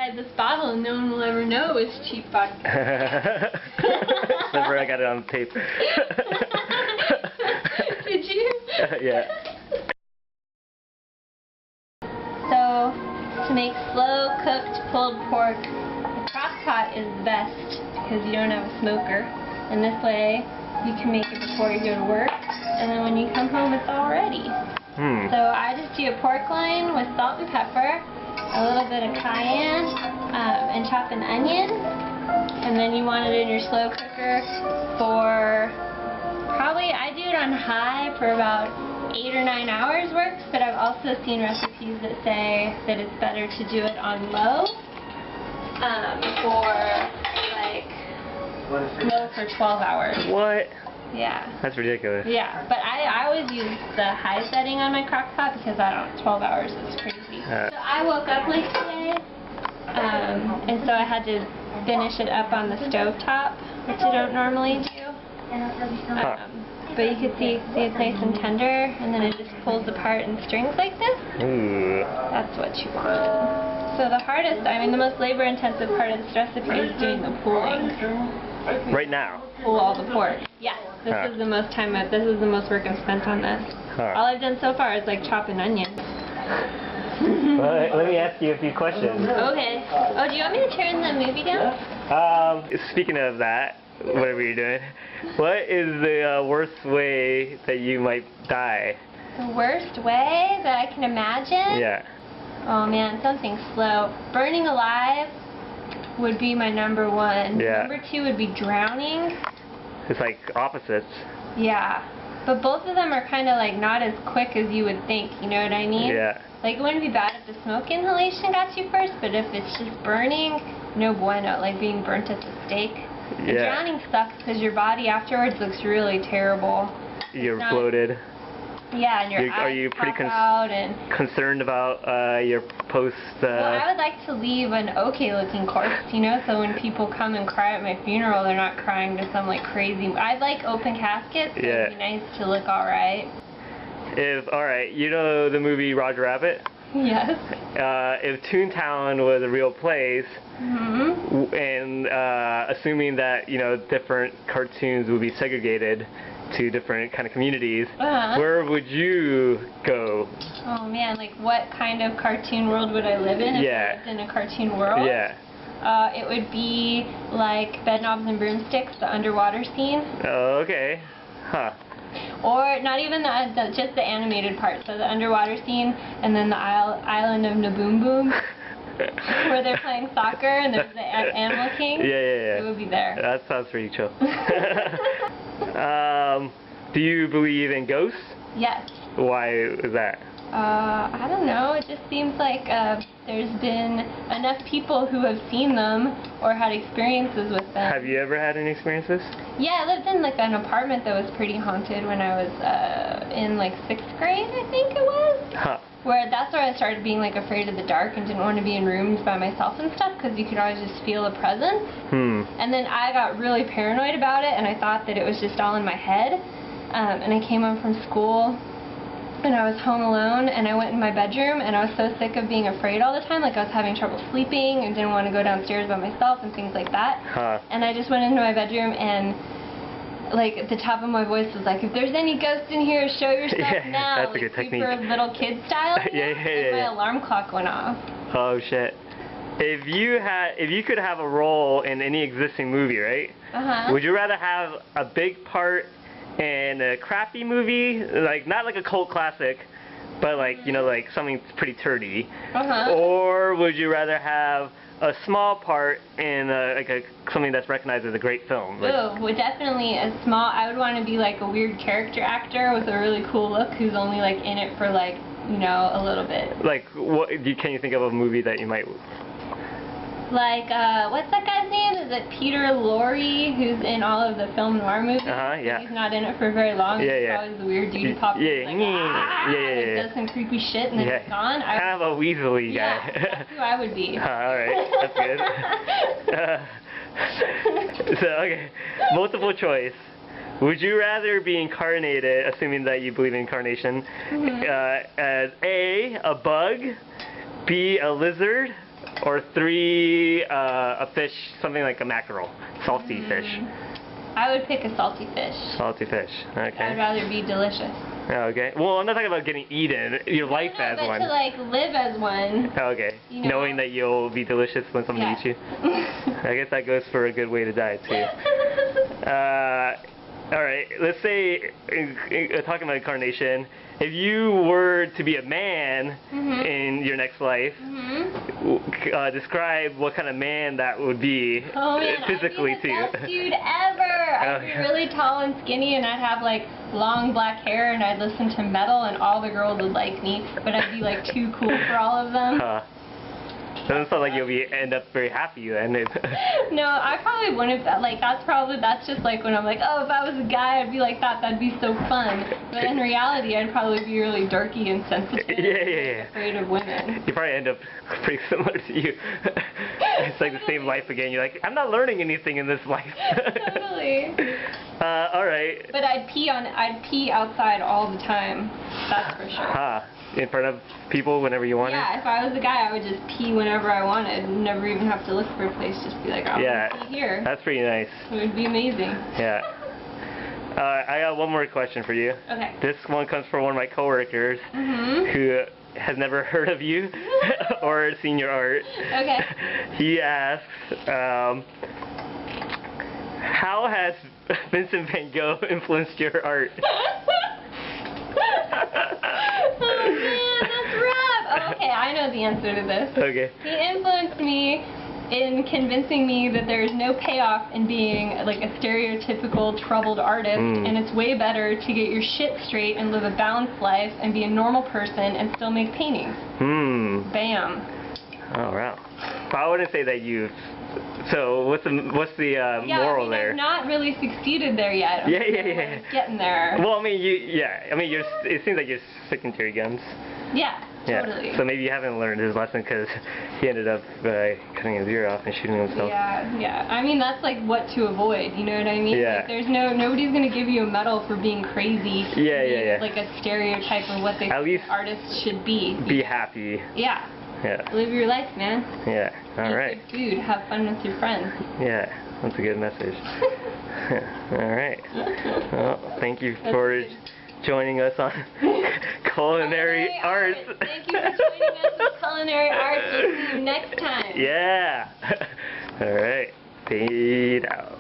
hide this bottle and no one will ever know it was cheap vodka. Remember, I got it on tape. Did you? Yeah. So, to make slow cooked pulled pork, the crock pot is best because you don't have a smoker. And this way, you can make it before you go to work, and then when you come home, it's all ready. So I just do a pork loin with salt and pepper, a little bit of cayenne, and chop an onion. And then you want it in your slow cooker for probably, I do it on high for about 8 or 9 hours works, but I've also seen recipes that say that it's better to do it on low for like low for 12 hours. What? Yeah. That's ridiculous. Yeah, but I always use the high setting on my crock pot because I don't know, 12 hours is crazy. So I woke up late today, and so I had to finish it up on the stove top, which I don't normally do. But you can see it's nice and tender, and then it just pulls apart in strings like this. Ooh. That's what you want. So the hardest, I mean the most labor-intensive part of this recipe is doing the pooling. Right now? Pull all the pork. Yeah, this is the most time, this is the most work I've spent on this. All I've done so far is like chop an onion. Well, let me ask you a few questions. Okay. Oh, do you want me to turn the movie down? Speaking of that, whatever you're doing, what is the worst way that you might die? The worst way that I can imagine? Yeah. Oh man, something slow. Burning alive would be my number one. Yeah. Number two would be drowning. It's like opposites. Yeah. But both of them are kind of like not as quick as you would think, you know what I mean? Yeah. Like it wouldn't be bad if the smoke inhalation got you first, but if it's just burning, no bueno, like being burnt at the stake. And drowning sucks because your body afterwards looks really terrible. You're bloated. Yeah, and your eyes are you pretty pop out and concerned about your post? Well, I would like to leave an okay-looking corpse, you know, so when people come and cry at my funeral, they're not crying to some like crazy. I like open caskets. So it'd be nice to look all right. Alright, you know the movie Roger Rabbit? Yes. If Toontown was a real place, and assuming that, you know, different cartoons would be segregated to different kind of communities, where would you go? Oh man, like what kind of cartoon world would I live in if I lived in a cartoon world? Yeah. It would be like Bedknobs and Broomsticks, the underwater scene. Oh, okay. Huh. Or not even just the animated part, so the underwater scene and then the island of Naboom Boom where they're playing soccer and there's the Animal King. Yeah. It would be there. That sounds pretty chill. Do you believe in ghosts? Yes. Why is that? I don't know. It just seems like there's been enough people who have seen them or had experiences with them. Have you ever had any experiences? Yeah, I lived in like an apartment that was pretty haunted when I was in like 6th grade, I think it was. That's where I started being like afraid of the dark and didn't want to be in rooms by myself and stuff because you could always just feel a presence. And then I got really paranoid about it and I thought that it was just all in my head. And I came home from school and I was home alone and I went in my bedroom and I was so sick of being afraid all the time, like I was having trouble sleeping and didn't want to go downstairs by myself and things like that. And I just went into my bedroom and like the top of my voice was like, if there's any ghosts in here, show yourself now. That's like a good technique. Super little kid style. And my alarm clock went off. Oh shit. If you could have a role in any existing movie, right? Would you rather have a big part in a crappy movie, like not like a cult classic, but like, you know, like something pretty turdy? Or would you rather have a small part in something that's recognized as a great film? Like, well, definitely a small. I would want to be like a weird character actor with a really cool look who's only like in it for like, you know, a little bit. Like, can you think of a movie that you might? Like, what's that guy's name? Is it Peter Lorre, who's in all of the film noir movies? Yeah. He's not in it for very long. He's always the weird dude who pops up and does some creepy shit and then he's gone. Kind of a weaselly guy. Yeah, that's who I would be. Alright, that's good. So, okay, multiple choice. Would you rather be incarnated, assuming that you believe in incarnation, as A, a bug, B, a lizard, or 3 a fish, something like a mackerel, salty fish? I would pick a salty fish. Salty fish. Okay. I'd rather be delicious. Okay. Well, I'm not talking about getting eaten. Your life as but one. to like live as one. Okay. You know? Knowing that you'll be delicious when somebody eats you. I guess that goes for a good way to die too. All right. Let's say, talking about incarnation, if you were to be a man in your next life, describe what kind of man that would be physically I'd be to the best dude ever. I'd be really tall and skinny, and I'd have like long black hair, and I'd listen to metal, and all the girls would like me, but I'd be like too cool for all of them. Doesn't sound like you'll end up very happy then. No, I probably wouldn't. Like that's just like when I'm like, oh, if I was a guy, I'd be like that. That'd be so fun. But in reality, I'd probably be really darky and sensitive. Yeah. Afraid of women. You probably end up pretty similar to you. It's like the same life again. You're like, I'm not learning anything in this life. Totally. All right. But I'd pee outside all the time. That's for sure. In front of people whenever you wanted? Yeah, if I was a guy, I would just pee whenever I wanted. Never even have to look for a place. Just be like, I'm gonna pee here. That's pretty nice. It would be amazing. Yeah. I got one more question for you. Okay. This one comes from one of my coworkers who has never heard of you or seen your art. Okay. He asks, how has Vincent van Gogh influenced your art? Oh man, that's rough. Oh, okay, I know the answer to this. Okay. He influenced me in convincing me that there is no payoff in being like a stereotypical troubled artist, and it's way better to get your shit straight and live a balanced life and be a normal person and still make paintings. Bam. Oh wow. But I wouldn't say that you've. So what's the moral there? I've not really succeeded there yet. I'm getting there. Well, I mean, it seems like you're sticking to your guns. Yeah, totally. So maybe you haven't learned his lesson because he ended up cutting his ear off and shooting himself. Yeah. I mean, that's like what to avoid. You know what I mean? Yeah. Like, there's nobody's gonna give you a medal for being crazy. Yeah. Like a stereotype of what they think artists should be. Be happy. Yeah. Yeah. Live your life, man. Yeah. All right. Eat good food. Have fun with your friends. Yeah. That's a good message. All right. Well, thank you for joining us on Culinary Arts. Thank you for joining us with Culinary Arts. We'll see you next time. Yeah. All right. Fade out.